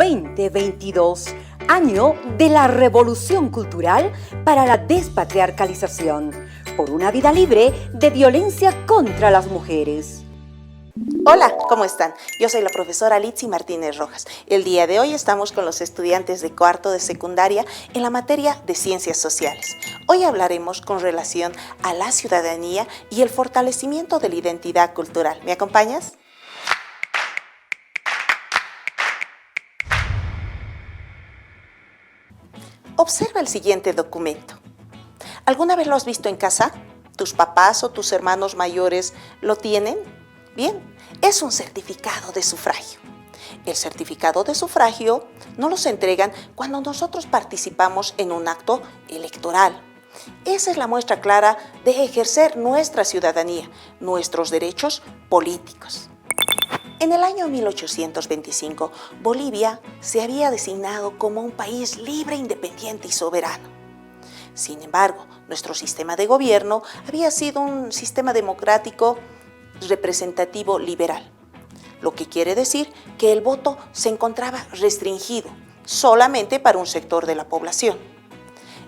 2022, año de la Revolución Cultural para la Despatriarcalización, por una vida libre de violencia contra las mujeres. Hola, ¿cómo están? Yo soy la profesora Litzy Martínez Rojas. El día de hoy estamos con los estudiantes de cuarto de secundaria en la materia de Ciencias Sociales. Hoy hablaremos con relación a la ciudadanía y el fortalecimiento de la identidad cultural. ¿Me acompañas? Observa el siguiente documento. ¿Alguna vez lo has visto en casa? ¿Tus papás o tus hermanos mayores lo tienen? Bien, es un certificado de sufragio. El certificado de sufragio nos los entregan cuando nosotros participamos en un acto electoral. Esa es la muestra clara de ejercer nuestra ciudadanía, nuestros derechos políticos. En el año 1825, Bolivia se había designado como un país libre, independiente y soberano. Sin embargo, nuestro sistema de gobierno había sido un sistema democrático representativo liberal, lo que quiere decir que el voto se encontraba restringido solamente para un sector de la población.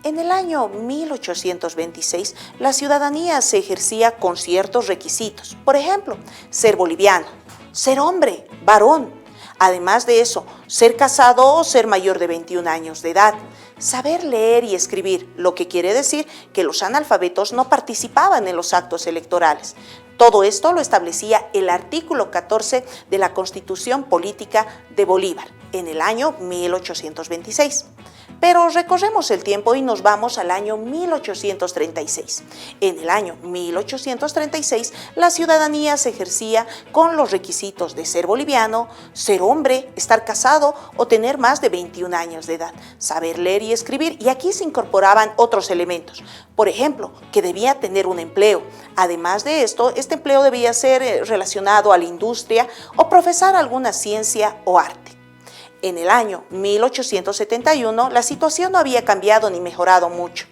En el año 1826, la ciudadanía se ejercía con ciertos requisitos, por ejemplo, ser boliviano, ser hombre, varón, además de eso, ser casado o ser mayor de 21 años de edad, saber leer y escribir, lo que quiere decir que los analfabetos no participaban en los actos electorales. Todo esto lo establecía el artículo 14 de la Constitución Política de Bolívar en el año 1826. Pero recorremos el tiempo y nos vamos al año 1836. En el año 1836, la ciudadanía se ejercía con los requisitos de ser boliviano, ser hombre, estar casado o tener más de 21 años de edad, saber leer y escribir, y aquí se incorporaban otros elementos. Por ejemplo, que debía tener un empleo. Además de esto, este empleo debía ser relacionado a la industria o profesar alguna ciencia o arte. En el año 1871, la situación no había cambiado ni mejorado mucho.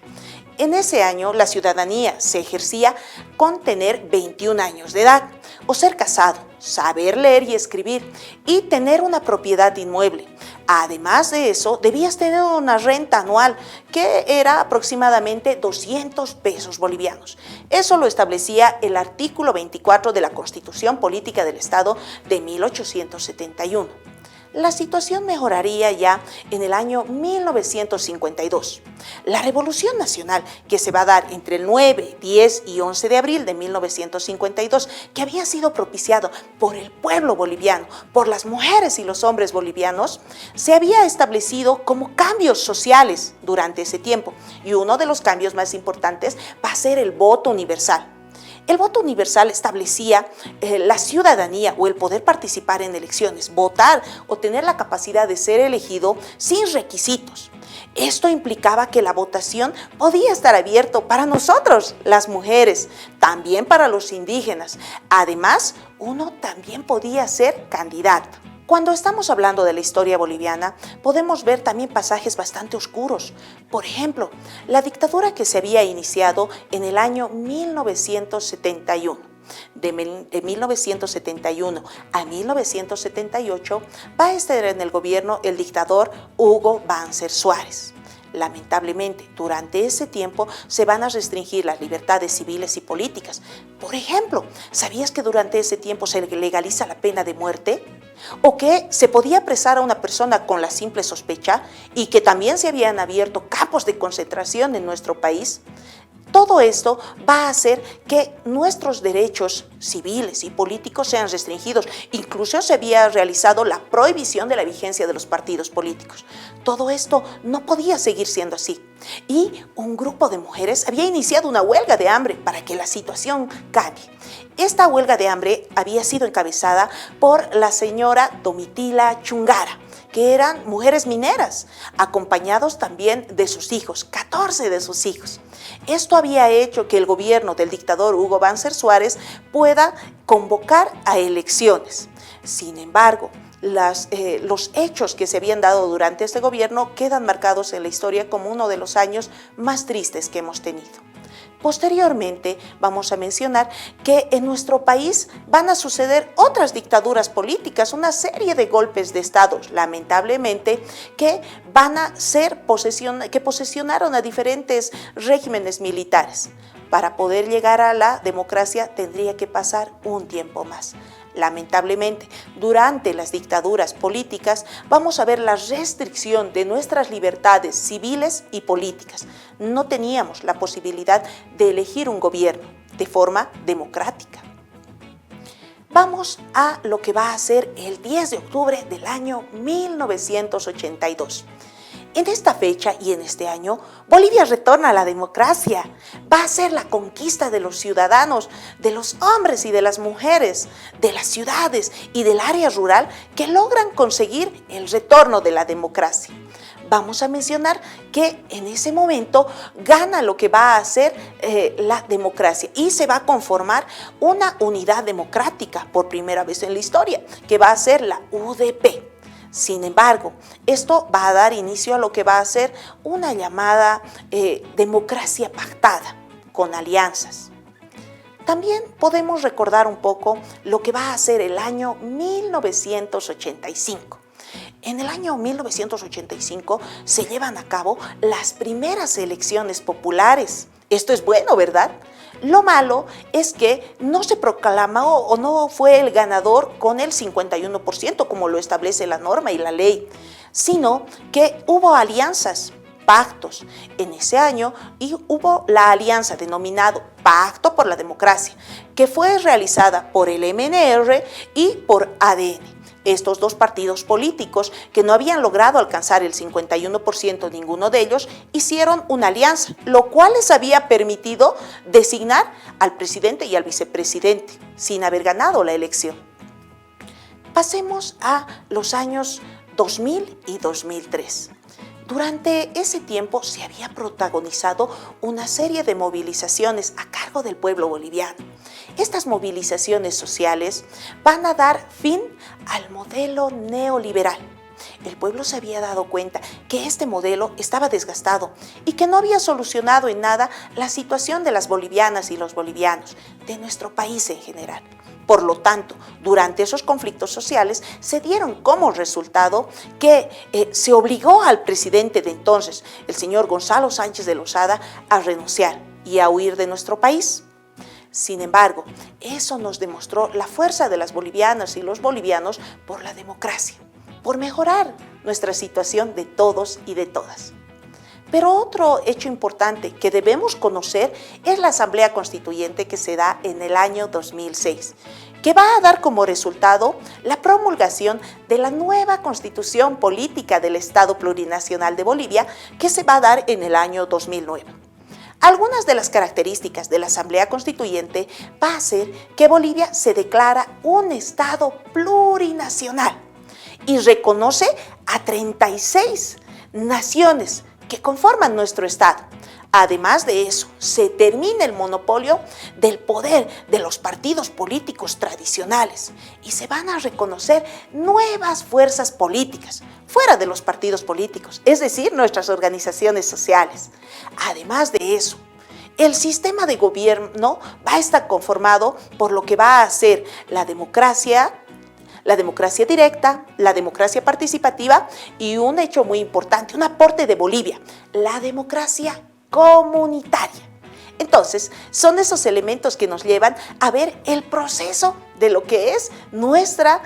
En ese año, la ciudadanía se ejercía con tener 21 años de edad, o ser casado, saber leer y escribir, y tener una propiedad inmueble. Además de eso, debías tener una renta anual, que era aproximadamente 200 pesos bolivianos. Eso lo establecía el artículo 24 de la Constitución Política del Estado de 1871. La situación mejoraría ya en el año 1952. La Revolución Nacional, que se va a dar entre el 9, 10 y 11 de abril de 1952, que había sido propiciado por el pueblo boliviano, por las mujeres y los hombres bolivianos, se había establecido como cambios sociales durante ese tiempo. Y uno de los cambios más importantes va a ser el voto universal. El voto universal establecía la ciudadanía o el poder participar en elecciones, votar o tener la capacidad de ser elegido sin requisitos. Esto implicaba que la votación podía estar abierta para nosotros, las mujeres, también para los indígenas. Además, uno también podía ser candidato. Cuando estamos hablando de la historia boliviana, podemos ver también pasajes bastante oscuros. Por ejemplo, la dictadura que se había iniciado en el año 1971. De 1971 a 1978 va a estar en el gobierno el dictador Hugo Banzer Suárez. Lamentablemente, durante ese tiempo se van a restringir las libertades civiles y políticas. Por ejemplo, ¿sabías que durante ese tiempo se legaliza la pena de muerte? ¿O que se podía apresar a una persona con la simple sospecha y que también se habían abierto campos de concentración en nuestro país? Todo esto va a hacer que nuestros derechos civiles y políticos sean restringidos. Incluso se había realizado la prohibición de la vigencia de los partidos políticos. Todo esto no podía seguir siendo así. Y un grupo de mujeres había iniciado una huelga de hambre para que la situación cambie. Esta huelga de hambre había sido encabezada por la señora Domitila Chungara, que eran mujeres mineras, acompañados también de sus hijos, 14 de sus hijos. Esto había hecho que el gobierno del dictador Hugo Banzer Suárez pueda convocar a elecciones. Sin embargo, los hechos que se habían dado durante este gobierno quedan marcados en la historia como uno de los años más tristes que hemos tenido. Posteriormente, vamos a mencionar que en nuestro país van a suceder otras dictaduras políticas, una serie de golpes de Estado, lamentablemente, que van a ser que posesionaron a diferentes regímenes militares. Para poder llegar a la democracia tendría que pasar un tiempo más. Lamentablemente, durante las dictaduras políticas vamos a ver la restricción de nuestras libertades civiles y políticas. No teníamos la posibilidad de elegir un gobierno de forma democrática. Vamos a lo que va a ser el 10 de octubre del año 1982. En esta fecha y en este año, Bolivia retorna a la democracia. Va a ser la conquista de los ciudadanos, de los hombres y de las mujeres, de las ciudades y del área rural que logran conseguir el retorno de la democracia. Vamos a mencionar que en ese momento gana lo que va a ser la democracia y se va a conformar una unidad democrática por primera vez en la historia, que va a ser la UDP. Sin embargo, esto va a dar inicio a lo que va a ser una llamada democracia pactada, con alianzas. También podemos recordar un poco lo que va a ser el año 1985. En el año 1985 se llevan a cabo las primeras elecciones populares. Esto es bueno, ¿verdad? Lo malo es que no se proclamó o no fue el ganador con el 51%, como lo establece la norma y la ley, sino que hubo alianzas, pactos en ese año y hubo la alianza denominado Pacto por la Democracia, que fue realizada por el MNR y por ADN. Estos dos partidos políticos que no habían logrado alcanzar el 51% ninguno de ellos, hicieron una alianza, lo cual les había permitido designar al presidente y al vicepresidente sin haber ganado la elección. Pasemos a los años 2000 y 2003. Durante ese tiempo se había protagonizado una serie de movilizaciones a cargo del pueblo boliviano. Estas movilizaciones sociales van a dar fin al modelo neoliberal. El pueblo se había dado cuenta que este modelo estaba desgastado y que no había solucionado en nada la situación de las bolivianas y los bolivianos, de nuestro país en general. Por lo tanto, durante esos conflictos sociales se dieron como resultado que se obligó al presidente de entonces, el señor Gonzalo Sánchez de Lozada, a renunciar y a huir de nuestro país. Sin embargo, eso nos demostró la fuerza de las bolivianas y los bolivianos por la democracia, por mejorar nuestra situación de todos y de todas. Pero otro hecho importante que debemos conocer es la Asamblea Constituyente que se da en el año 2006, que va a dar como resultado la promulgación de la nueva Constitución Política del Estado Plurinacional de Bolivia, que se va a dar en el año 2009. Algunas de las características de la Asamblea Constituyente va a ser que Bolivia se declara un Estado plurinacional y reconoce a 36 naciones que conforman nuestro Estado. Además de eso, se termina el monopolio del poder de los partidos políticos tradicionales y se van a reconocer nuevas fuerzas políticas fuera de los partidos políticos, es decir, nuestras organizaciones sociales. Además de eso, el sistema de gobierno va a estar conformado por lo que va a ser la democracia directa, la democracia participativa y un hecho muy importante, un aporte de Bolivia, la democracia comunitaria. Entonces, son esos elementos que nos llevan a ver el proceso de lo que es nuestra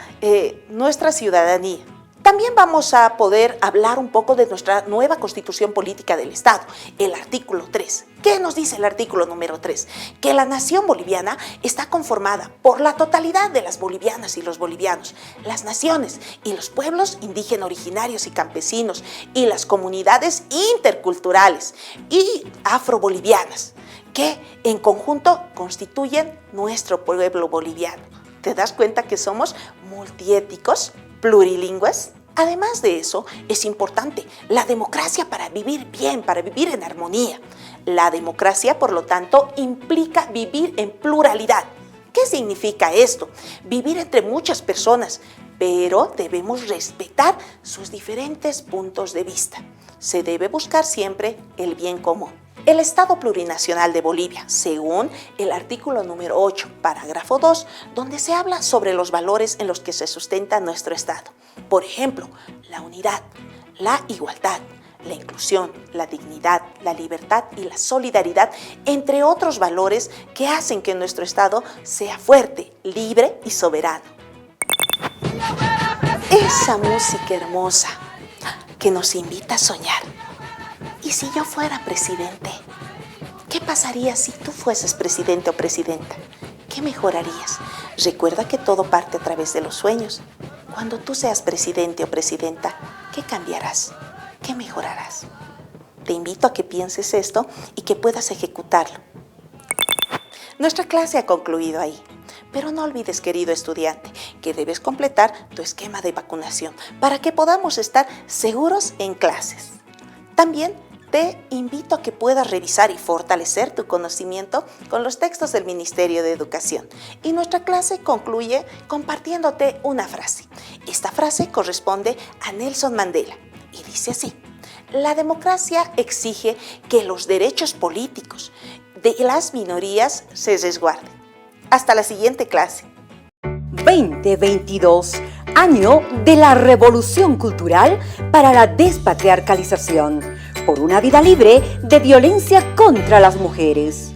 ciudadanía. También vamos a poder hablar un poco de nuestra nueva Constitución Política del Estado, el artículo 3. ¿Qué nos dice el artículo número 3? Que la nación boliviana está conformada por la totalidad de las bolivianas y los bolivianos, las naciones y los pueblos indígenas originarios y campesinos y las comunidades interculturales y afrobolivianas, que en conjunto constituyen nuestro pueblo boliviano. ¿Te das cuenta que somos multiétnicos, plurilingües? Además de eso, es importante la democracia para vivir bien, para vivir en armonía. La democracia, por lo tanto, implica vivir en pluralidad. ¿Qué significa esto? Vivir entre muchas personas, pero debemos respetar sus diferentes puntos de vista. Se debe buscar siempre el bien común. El Estado Plurinacional de Bolivia, según el artículo número 8, parágrafo 2, donde se habla sobre los valores en los que se sustenta nuestro Estado. Por ejemplo, la unidad, la igualdad, la inclusión, la dignidad, la libertad y la solidaridad, entre otros valores que hacen que nuestro Estado sea fuerte, libre y soberano. Esa música hermosa que nos invita a soñar. ¿Y si yo fuera presidente? ¿Qué pasaría si tú fueses presidente o presidenta? ¿Qué mejorarías? Recuerda que todo parte a través de los sueños. Cuando tú seas presidente o presidenta, ¿qué cambiarás? ¿Qué mejorarás? Te invito a que pienses esto y que puedas ejecutarlo. Nuestra clase ha concluido ahí. Pero no olvides, querido estudiante, que debes completar tu esquema de vacunación para que podamos estar seguros en clases. También te invito a que puedas revisar y fortalecer tu conocimiento con los textos del Ministerio de Educación. Y nuestra clase concluye compartiéndote una frase. Esta frase corresponde a Nelson Mandela y dice así: la democracia exige que los derechos políticos de las minorías se resguarden. Hasta la siguiente clase. 2022, año de la revolución cultural para la despatriarcalización, por una vida libre de violencia contra las mujeres.